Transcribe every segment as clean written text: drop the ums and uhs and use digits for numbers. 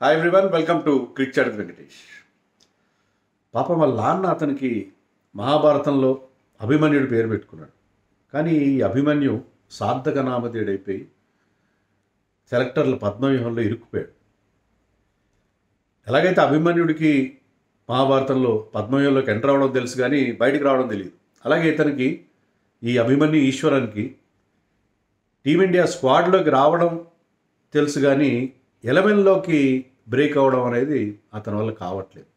Hi everyone, welcome to Crick Chat Venkatesh. పాపం వాళ్ళ నాన్న అతనికి మహాభారతంలో అభిమన్యుడు పేరు పెట్టుకున్నాడు. కానీ ఈ అభిమన్యు సార్థక నామధేయుడైపోయి సెలెక్టర్ల పద్మవ్యూహంలో ఇరుక్కుపోయాడు. ఎలాగైతే అభిమన్యుడికి మహాభారతంలో పద్మవ్యూహంలోకి ఎంటర్ అవ్వడం తెలుసు కానీ బయటికి రావడం తెలియదు, అలాగే ఇతనికి ఈ అభిమన్యు ఈశ్వరన్కి టీమిండియా స్క్వాడ్లోకి రావడం తెలుసు కానీ 11లోకి బ్రేక్ అవ్వడం అనేది అతని వల్ల కావట్లేదు.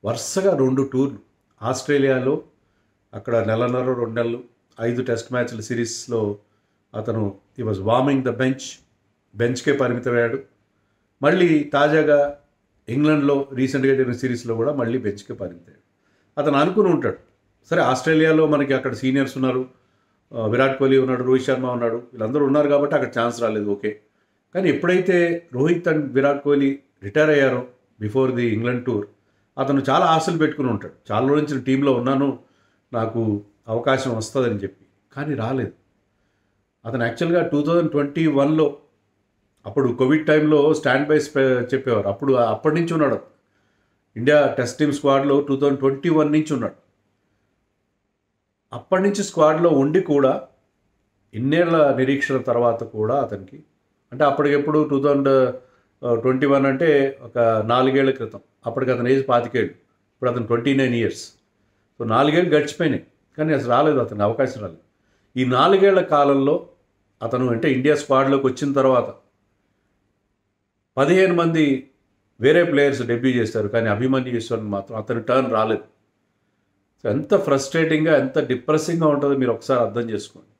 వరుసగా 2 టూర్లు ఆస్ట్రేలియాలో, అక్కడ నెలన్నర 2 నెలలు 5 టెస్ట్ మ్యాచ్ల సిరీస్లో అతను ఈ వాజ్ వార్మింగ్ ద బెంచ్కే పరిమితమయ్యాడు. మళ్ళీ తాజాగా ఇంగ్లాండ్లో రీసెంట్గా జరిగిన సిరీస్లో కూడా మళ్ళీ బెంచ్కే పరిమితమయ్యాడు. అతను అనుకుని ఉంటాడు, సరే ఆస్ట్రేలియాలో మనకి అక్కడ సీనియర్స్ ఉన్నారు, విరాట్ కోహ్లీ ఉన్నాడు, రోహిత్ శర్మ ఉన్నాడు, వీళ్ళందరూ ఉన్నారు కాబట్టి అక్కడ ఛాన్స్ రాలేదు, ఓకే. కానీ ఎప్పుడైతే రోహిత్ అండ్ విరాట్ కోహ్లీ రిటైర్ అయ్యారో బిఫోర్ ది ఇంగ్లాండ్ టూర్, అతను చాలా ఆశలు పెట్టుకుని ఉంటాడు. చాలా రోజుల నుంచి టీంలో ఉన్నాను, నాకు అవకాశం వస్తుందని చెప్పి, కానీ రాలేదు. అతను యాక్చువల్గా 2021లో అప్పుడు కోవిడ్ టైంలో స్టాండ్ బై చెప్పేవారు, అప్పటి నుంచి ఉన్నాడు ఇండియా టెస్ట్ టీమ్ స్క్వాడ్లో. 2021 నుంచి ఉన్నాడు. అప్పటి నుంచి స్క్వాడ్లో ఉండి కూడా ఇన్నేళ్ల నిరీక్షణ తర్వాత కూడా అతనికి, అంటే అప్పటికెప్పుడు 2021 అంటే ఒక 4 ఏళ్ల క్రితం, అప్పటికి అతని ఏజ్ 25 ఏళ్ళు, ఇప్పుడు అతను 29 ఇయర్స్. సో 4 ఏళ్ళు గడిచిపోయినాయి కానీ అసలు రాలేదు, అతనికి అవకాశం రాలేదు. ఈ 4 ఏళ్ల కాలంలో అతను అంటే ఇండియా స్క్వాడ్లోకి వచ్చిన తర్వాత 15 మంది వేరే ప్లేయర్స్ డెబ్యూ చేస్తారు, కానీ అభిమన్యు ఈశ్వరన్ మాత్రం అతని టర్న్ రాలేదు. సో ఎంత ఫ్రస్ట్రేటింగ్గా, ఎంత డిప్రెసింగ్గా ఉంటుందో మీరు ఒకసారి అర్థం చేసుకోండి.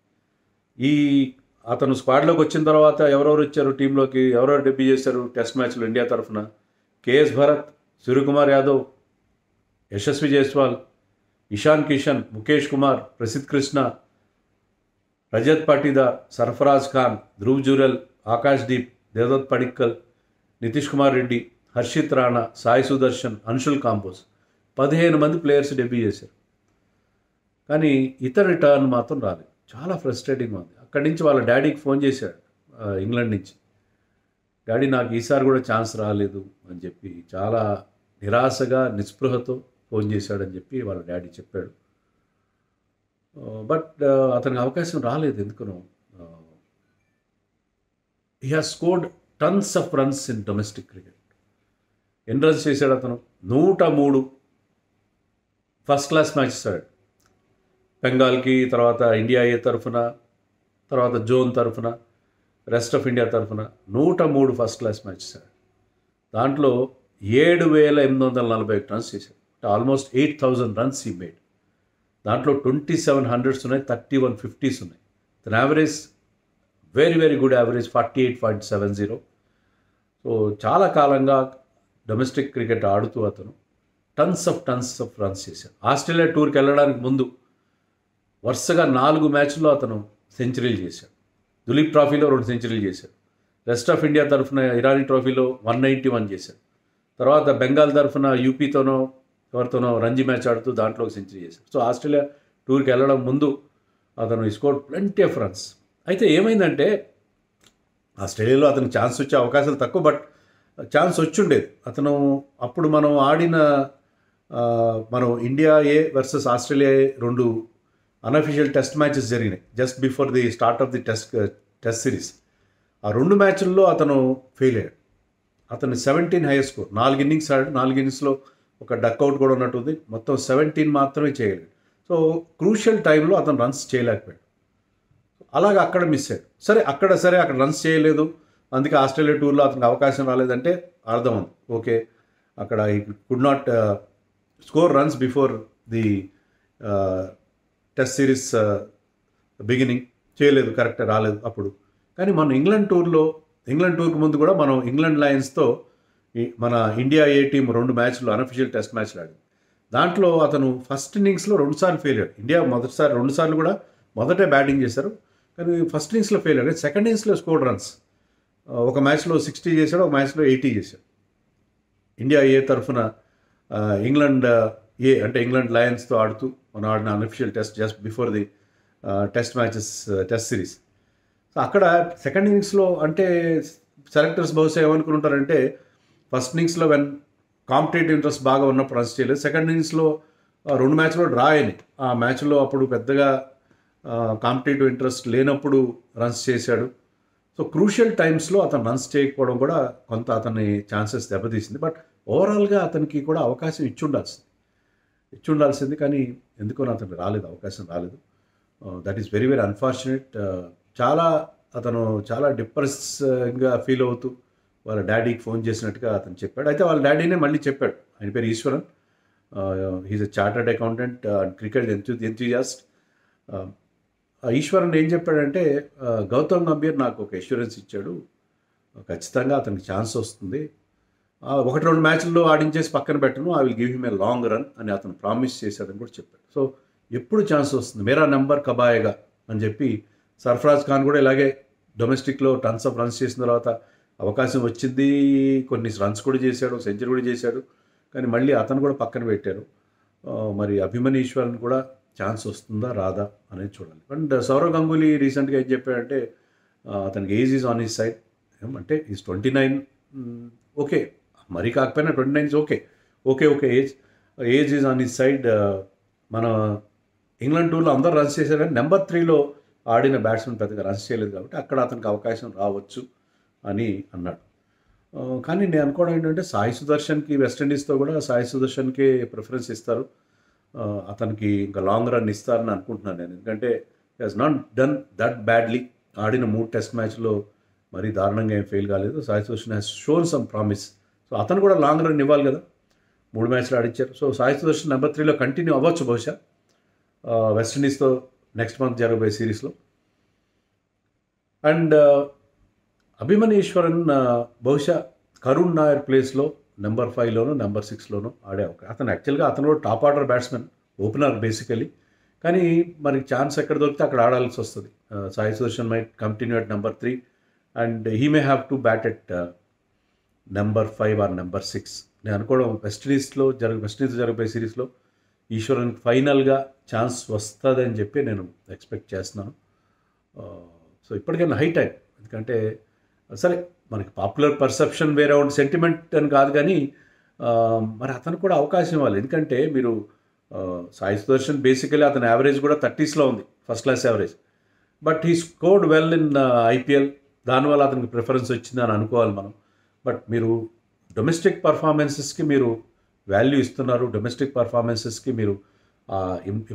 అతను స్క్వాడ్లోకి వచ్చిన తర్వాత ఎవరెవరు వచ్చారు టీంలోకి, ఎవరెవరు డెబ్యూ చేశారు టెస్ట్ మ్యాచ్లో ఇండియా తరఫున? కేఎస్ భరత్, సూర్యకుమార్ యాదవ్, యశస్వి జైస్వాల్, ఇషాన్ కిషన్, ముఖేష్ కుమార్, ప్రసిద్ధ్ కృష్ణ, రజత్ పాటీదార్, సర్ఫరాజ్ ఖాన్, ధ్రువ్ జురెల్, ఆకాష్ దీప్, దేవదత్ పడిక్కల్, నితీష్ కుమార్ రెడ్డి, హర్షిత్ రాణా, సాయి సుదర్శన్, అన్షుల్ కాంబోజ్, 15 మంది ప్లేయర్స్ డెబ్యూ చేశారు. కానీ ఇతని టర్న్ మాత్రం రాలేదు. చాలా ఫ్రస్ట్రేటింగ్గా ఉంది. అక్కడి నుంచి వాళ్ళ డాడీకి ఫోన్ చేశాడు ఇంగ్లాండ్ నుంచి, డాడీ నాకు ఈసారి కూడా ఛాన్స్ రాలేదు అని చెప్పి చాలా నిరాశగా నిస్పృహతో ఫోన్ చేశాడని చెప్పి వాళ్ళ డాడీ చెప్పాడు. బట్ అతనికి అవకాశం రాలేదు ఎందుకునో. He has scored tons of runs in domestic cricket. ఎన్ని రన్స్ చేశాడు అతను? 103 ఫస్ట్ క్లాస్ మ్యాచెస్ ఆడాడు. బెంగాల్కి, తర్వాత ఇండియా ఏ తరఫున, తర్వాత జోన్ తరఫున, రెస్ట్ ఆఫ్ ఇండియా తరఫున 103 ఫస్ట్ క్లాస్ మ్యాచెస్ ఆడాడు. దాంట్లో 7,841 రన్స్ చేశాడు. ఆల్మోస్ట్ 8,000 రన్స్ ఈ మేడ్. దాంట్లో 27 100s ఉన్నాయి, 31 50s ఉన్నాయి. తన average very very good average 48.70. So చాలా కాలంగా డొమెస్టిక్ క్రికెట్ ఆడుతూ అతను టన్స్ ఆఫ్ రన్స్ చేశాడు. ఆస్ట్రేలియా టూర్కి వెళ్ళడానికి ముందు వరుసగా 4 మ్యాచ్ల్లో అతను సెంచరీలు చేశాడు. దులీప్ ట్రోఫీలో 2 సెంచరీలు చేశాడు. రెస్ట్ ఆఫ్ ఇండియా తరఫున ఇరానీ ట్రోఫీలో 191 చేశాడు. తర్వాత బెంగాల్ తరఫున యూపీతోనో ఎవరితోనో రంజీ మ్యాచ్ ఆడుతూ దాంట్లో ఒక సెంచరీ చేశాడు. సో ఆస్ట్రేలియా టూర్కి వెళ్ళడం ముందు అతను స్కోర్డ్ ప్లెంటీ ఆఫ్ రన్స్. అయితే ఏమైందంటే ఆస్ట్రేలియాలో అతనికి ఛాన్స్ వచ్చే అవకాశాలు తక్కువ, బట్ ఛాన్స్ వచ్చుండేది. అతను అప్పుడు మనం India A versus Australia A 2 unofficial test matches జరిగినాయి just before the start of the test series. ఆ 2 మ్యాచ్ల్లో అతను ఫెయిల్ అయ్యాడు. అతను 17 హైయెస్ట్ స్కోర్, 4 ఇన్నింగ్స్ ఆడాడు. 4 ఇన్నింగ్స్లో ఒక డక్అవుట్ కూడా ఉన్నట్టుంది. మొత్తం 17 మాత్రమే చేయగలిగాడు. సో క్రూషియల్ టైంలో అతను రన్స్ చేయలేకపోయాడు. అలాగే అక్కడ మిస్ అయ్యాడు. అక్కడ రన్స్ చేయలేదు, అందుకే ఆస్ట్రేలియా టూర్లో అతనికి అవకాశం రాలేదంటే అర్థం ఉంది, ఓకే, అక్కడ ఈ could not score runs before the test series beginning చేయలేదు, కరెక్ట్ రాలేదు అప్పుడు. కానీ మన ఇంగ్లాండ్ టూర్కి ముందు కూడా మనం ఇంగ్లాండ్ లయన్స్తో మన ఇండియా ఏ టీం 2 మ్యాచ్లు అన్అఫీషియల్ టెస్ట్ మ్యాచ్లు ఆడింది. దాంట్లో అతను ఫస్ట్ ఇన్నింగ్స్లో 2 సార్లు ఫెయిల్ అయ్యాడు. ఇండియా 2 సార్లు కూడా మొదటే బ్యాటింగ్ చేశారు, కానీ ఫస్ట్ ఇన్నింగ్స్లో ఫెయిల్ అయ్యాడు. సెకండ్ ఇన్నింగ్స్లో స్కోర్డ్ రన్స్. ఒక మ్యాచ్లో 60 చేశాడు, ఒక మ్యాచ్లో 80 చేశాడు. ఇండియా ఏ తరఫున ఇంగ్లాండ్ ఏ అంటే ఇంగ్లాండ్ లయన్స్తో ఆడుతూ మనం ఆడిన unofficial test just before the test series. So అక్కడ సెకండ్ ఇన్నింగ్స్లో అంటే సెలెక్టర్స్ బహుశా ఏమనుకుంటారంటే ఫస్ట్ ఇన్నింగ్స్లో కాంపిటేటివ్ ఇంట్రెస్ట్ బాగా ఉన్నప్పుడు రన్స్ చేయలేదు. సెకండ్ ఇన్నింగ్స్లో 2 మ్యాచ్లో డ్రా అయినాయి. ఆ మ్యాచ్లో అప్పుడు పెద్దగా కాంపిటేటివ్ ఇంట్రెస్ట్ లేనప్పుడు రన్స్ చేశాడు. సో క్రూషియల్ టైమ్స్లో అతను రన్స్ చేయకపోవడం కూడా కొంత అతని ఛాన్సెస్ దెబ్బతీసింది. బట్ ఓవరాల్గా అతనికి కూడా అవకాశం ఇచ్చుండాల్సింది కానీ ఎందుకో అతనికి అవకాశం రాలేదు. That is very very unfortunate. అతను చాలా డిప్రెస్గా ఫీల్ అవుతూ వాళ్ళ డాడీకి ఫోన్ చేసినట్టుగా అతను చెప్పాడు. అయితే వాళ్ళ డాడీనే మళ్ళీ చెప్పాడు. ఆయన పేరు Easwaran. He's a chartered accountant and cricket enthusiast. Easwaran ఏం చెప్పాడంటే, గౌతమ్ గంభీర్ నాకు ఒక అష్యూరెన్స్ ఇచ్చాడు, ఖచ్చితంగా అతనికి ఛాన్స్ వస్తుంది, 1-2 మ్యాచ్ల్లో ఆడించేసి పక్కన పెట్టను, I will give him a long run అని అతను ప్రామిస్ చేశాడని కూడా చెప్పాడు. సో ఎప్పుడు ఛాన్స్ వస్తుంది, మేరా నంబర్ కబాయేగా అని చెప్పి సర్ఫరాజ్ ఖాన్ కూడా ఇలాగే డొమెస్టిక్లో టన్స్ ఆఫ్ రన్స్ చేసిన తర్వాత అవకాశం వచ్చింది, కొన్ని రన్స్ కూడా చేశాడు, సెంచరీ కూడా చేశాడు, కానీ మళ్ళీ అతను కూడా పక్కన పెట్టారు. మరి అభిమన్యు ఈశ్వరన్ కూడా ఛాన్స్ వస్తుందా రాదా అనేది చూడాలి. అండ్ సౌరవ్ గంగూలీ రీసెంట్గా ఏం చెప్పాడంటే, అతనికి age is on his side, అంటే ఈజ్ 29, ఓకే, మరీ కాకపోయినా 29 okay age is on his side. మన ఇంగ్లాండ్ టూర్లో అందరూ రన్స్ చేశారు కానీ నెంబర్ 3లో ఆడిన బ్యాట్స్మెన్ పెద్దగా రన్స్ చేయలేదు కాబట్టి అక్కడ అతనికి అవకాశం రావచ్చు అని అన్నాడు. కానీ నేను అనుకోవడం ఏంటంటే, సాయి సుదర్శన్కి వెస్టిండీస్తో కూడా సాయి సుదర్శన్కి ప్రిఫరెన్స్ ఇస్తారు, అతనికి ఇంకా లాంగ్ రన్ ఇస్తారని అనుకుంటున్నాను నేను. ఎందుకంటే he has not done that badly. ఆడిన 3 టెస్ట్ మ్యాచ్లో మరీ దారుణంగా ఏం ఫెయిల్ కాలేదు. Sai Sudharsan has shown some promise. So అతను కూడా లాంగ్ రన్ ఇవ్వాలి కదా, 3 మ్యాచ్లు ఆడిచ్చారు. సో సాయి సుదర్శన్ నెంబర్ 3లో కంటిన్యూ అవ్వచ్చు బహుశా వెస్టిండీస్తో నెక్స్ట్ మంత్ జరగబోయే సిరీస్లో. అండ్ అభిమన్యు ఈశ్వరన్ బహుశా కరుణ్ నాయర్ ప్లేస్లో నెంబర్ 5లోనో నెంబర్ 6లోనో ఆడే అవకాశం. అతను యాక్చువల్గా అతను కూడా top order batsmen, opener basically, కానీ మరి ఛాన్స్ ఎక్కడ దొరికితే అక్కడ ఆడాల్సి వస్తుంది. Sai Sudharsan might continue at number 3 and he may have to bat at number 5 or number 6. నేను అనుకోవడం వెస్టిండీస్తో జరగబోయే సిరీస్లో ఈశ్వరన్కి ఫైనల్గా ఛాన్స్ వస్తుందని చెప్పి నేను ఎక్స్పెక్ట్ చేస్తున్నాను. సో ఇప్పటికైనా హై టైం, ఎందుకంటే సరే మనకి పాపులర్ పర్సెప్షన్ వేరే ఉండి సెంటిమెంట్ అని కాదు, కానీ మరి అతను కూడా అవకాశం ఇవ్వాలి. ఎందుకంటే మీరు సాయి సుదర్శన్ బేసికలీ అతని యావరేజ్ కూడా 30sలో ఉంది, first class average, but he scored well in IPL, దానివల్ల అతనికి ప్రిఫరెన్స్ వచ్చిందని అనుకోవాలి మనం. బట్ మీరు డొమెస్టిక్ పర్ఫార్మెన్సెస్కి మీరు వాల్యూ ఇస్తున్నారు, డొమెస్టిక్ పర్ఫార్మెన్సెస్కి మీరు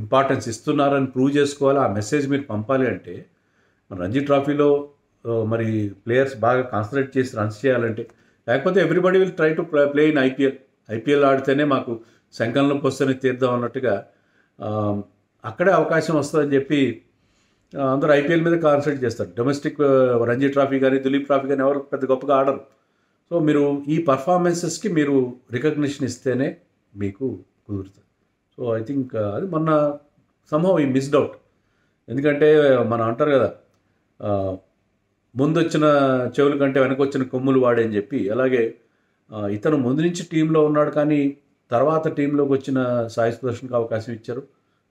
ఇంపార్టెన్స్ ఇస్తున్నారని ప్రూవ్ చేసుకోవాలి, ఆ మెసేజ్ మీరు పంపాలి. అంటే మన రంజీ ట్రాఫీలో మరి ప్లేయర్స్ బాగా కాన్సన్ట్రేట్ చేసి రన్స్ చేయాలంటే, లేకపోతే everybody will try to play in IPL ఆడితేనే మాకు శంఖంలోకి వస్తేనే తీద్దాం అన్నట్టుగా అక్కడే అవకాశం వస్తుందని చెప్పి అందరూ ఐపీఎల్ మీద కాన్సన్ట్రేట్ చేస్తారు. డొమెస్టిక్ రంజీ ట్రాఫీ కానీ దిలీప్ ట్రాఫీ కానీ ఎవరు పెద్ద గొప్పగా ఆడరు. సో మీరు ఈ పర్ఫార్మెన్సెస్కి మీరు రికగ్నిషన్ ఇస్తేనే మీకు కుదురుతుంది. సో ఐ థింక్ అది మొన్న సమ్హౌ ఈ మిస్డ్ అవుట్. ఎందుకంటే మనం అంటారు కదా, ముందు వచ్చిన చెవుల కంటే వెనక వచ్చిన కొమ్ములు వాడని చెప్పి, అలాగే ఇతను ముందు నుంచి టీంలో ఉన్నాడు కానీ తర్వాత టీంలోకి వచ్చిన సాయి సుదర్శన్కి అవకాశం ఇచ్చారు.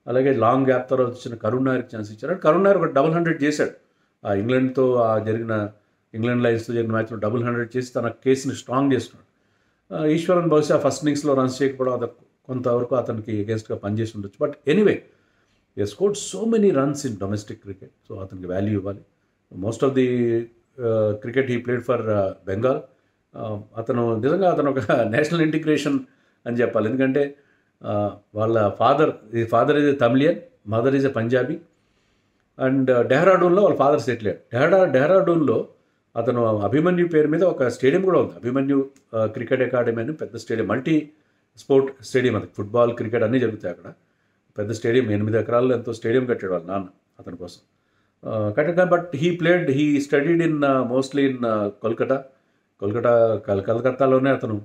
అలాగే లాంగ్ గ్యాప్ తర్వాత వచ్చిన కరుణ్ నాయర్కి ఛాన్స్ ఇచ్చారు. కరుణ్ నాయర్ ఒక 100 చేశాడు ఇంగ్లాండ్తో ఇంగ్లాండ్ లైన్స్తో జరిగిన మ్యాచ్లో 100 చేసి తన కేసుని స్ట్రాంగ్ చేస్తున్నాడు. ఈశ్వరన్ బహుశా ఫస్ట్ ఇన్నింగ్స్లో రన్స్ చేయకపోవడం అది కొంతవరకు అతనికి అగేన్స్ట్గా పనిచేసి ఉండొచ్చు. But anyway he scored so many runs in domestic cricket. So అతనికి వాల్యూ ఇవ్వాలి. Most of the cricket he played for Bengal. అతను నిజంగా ఒక నేషనల్ ఇంటిగ్రేషన్ అని చెప్పాలి. ఎందుకంటే వాళ్ళ father is a Tamilian, mother is a Punjabi. And డెహ్రాడూన్లో వాళ్ళ ఫాదర్ సెటిల్ అయ్యాడు. డెహ్రాడూన్లో అతను అభిమన్యు పేరు మీద ఒక స్టేడియం కూడా ఉంది, అభిమన్యు క్రికెట్ అకాడమీ అని పెద్ద స్టేడియం, మల్టీ స్పోర్ట్ స్టేడియం. అది ఫుట్బాల్ క్రికెట్ అన్నీ జరుగుతాయి అక్కడ. పెద్ద స్టేడియం, 8 ఎకరాల్లో ఎంతో స్టేడియం కట్టాడు వాళ్ళ నాన్న అతని కోసం. కట్టాడు. But he studied in mostly in కలకత్తాలోనే అతను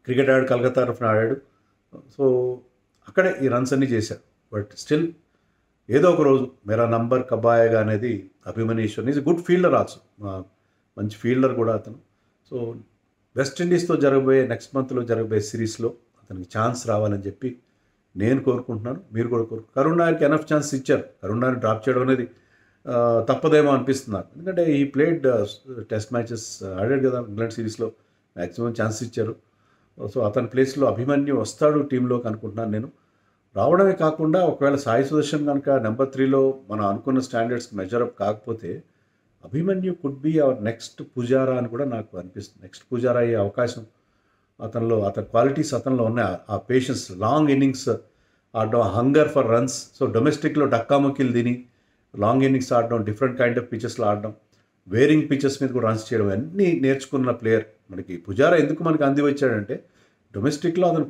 క్రికెట్ ఆడాడు, కలకత్తా తరఫున ఆడాడు. సో అక్కడే ఈ రన్స్ అన్నీ చేశాడు. బట్ స్టిల్ ఏదో ఒక రోజు మేరా నంబర్ కబాయేగా అనేది Abhimanyu Easwaran is good fielder also, మంచి ఫీల్డర్ కూడా అతను. సో వెస్టిండీస్తో నెక్స్ట్ మంత్లో జరగబోయే సిరీస్లో అతనికి ఛాన్స్ రావాలని చెప్పి నేను కోరుకుంటున్నాను, మీరు కూడా కరుణ్ నాయర్కి ఎనఫ్ ఛాన్స్ ఇచ్చారు. కరుణ్ నాయర్ డ్రాప్ చేయడం అనేది తప్పదేమో అనిపిస్తున్నారు. ఎందుకంటే ఈ ప్లేడ్ టెస్ట్ మ్యాచెస్ ఆడాడు కదా ఇంగ్లాండ్ సిరీస్లో, మ్యాక్సిమం ఛాన్స్ ఇచ్చారు. సో అతని ప్లేస్లో అభిమన్యు వస్తాడు టీంలోకి అనుకుంటున్నాను నేను. రావడమే కాకుండా ఒకవేళ సాయి సుదర్శన్ కనుక నెంబర్ 3లో మనం అనుకున్న స్టాండర్డ్స్కి మెజరప్ కాకపోతే Abhimanyu could be our next Pujara అని కూడా నాకు అనిపిస్తుంది. నెక్స్ట్ పుజారా అయ్యే అవకాశం అతని క్వాలిటీస్ అతనిలో ఉన్నాయి. ఆ పేషెన్స్, లాంగ్ ఇన్నింగ్స్ ఆడడం, హంగర్ ఫర్ రన్స్. సో డొమెస్టిక్లో డక్కాముక్కిలు తిని లాంగ్ ఇన్నింగ్స్ ఆడడం, డిఫరెంట్ కైండ్ ఆఫ్ పిచెస్లో ఆడడం, వేరింగ్ పిచెస్ మీద కూడా రన్స్ చేయడం, అన్నీ నేర్చుకున్న ప్లేయర్ మనకి పుజారా. ఎందుకు మనకి అంది వచ్చాడంటే డొమెస్టిక్లో అతను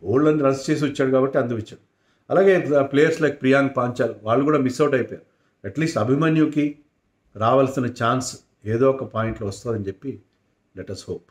బోల్డ్ అని రన్స్ చేసి వచ్చాడు కాబట్టి అంది వచ్చాడు. అలాగే ప్లేయర్స్ లైక్ ప్రియాంక్ పాంచాల్ వాళ్ళు కూడా మిస్ అవుట్ అయిపోయారు. అట్లీస్ట్ అభిమన్యుకి రావాల్సిన ఛాన్స్ ఏదో ఒక పాయింట్లో వస్తుందని చెప్పి లెట్ us హోప్.